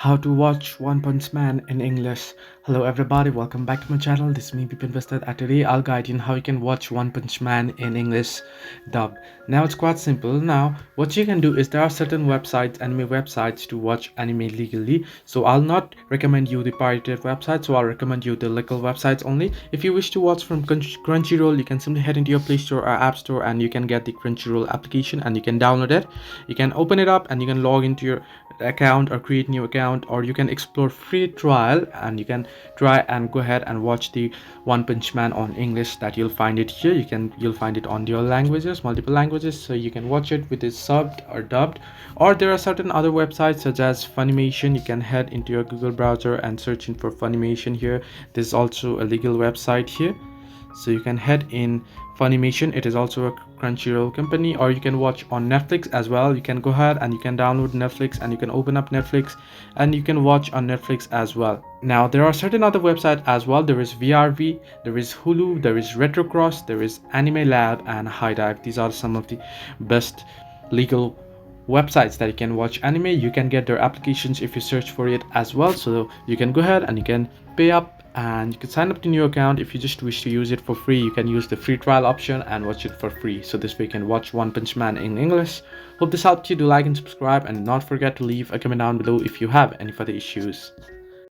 How to watch One Punch Man in English. Hello everybody, welcome back to my channel. This is me Bipin Vested, and today I'll guide you on how you can watch One Punch Man in English dub. Now it's quite simple. Now what you can do is there are certain websites, anime websites, to watch anime legally. So I'll not recommend you the pirated website, so I'll recommend you the legal websites only. If you wish to watch from Crunchyroll, you can simply head into your Play Store or App Store and you can get the Crunchyroll application and you can download it. You can open it up and you can log into your account or create new account, or you can explore free trial and you can try and go ahead and watch the One Punch Man on English. That you'll find it here. You'll find it on your languages, multiple languages, so you can watch it with it subbed or dubbed. Or there are certain other websites such as Funimation. You can head into your Google browser and searching for Funimation here. There's also a legal website here, so you can head in Funimation. It is also a Crunchyroll company. Or you can watch on Netflix as well. You can go ahead and you can download Netflix and you can open up Netflix and you can watch on Netflix as well. Now there are certain other websites as well. There is VRV, there is Hulu, there is Retrocross, there is Anime Lab and High Dive. These are some of the best legal websites that you can watch anime. You can get their applications if you search for it as well, so you can go ahead and you can pay up and you can sign up to new account. If you just wish to use it for free, you can use the free trial option and watch it for free. So this way you can watch One Punch Man in English. Hope this helped you. Do like and subscribe and not forget to leave a comment down below if you have any further issues.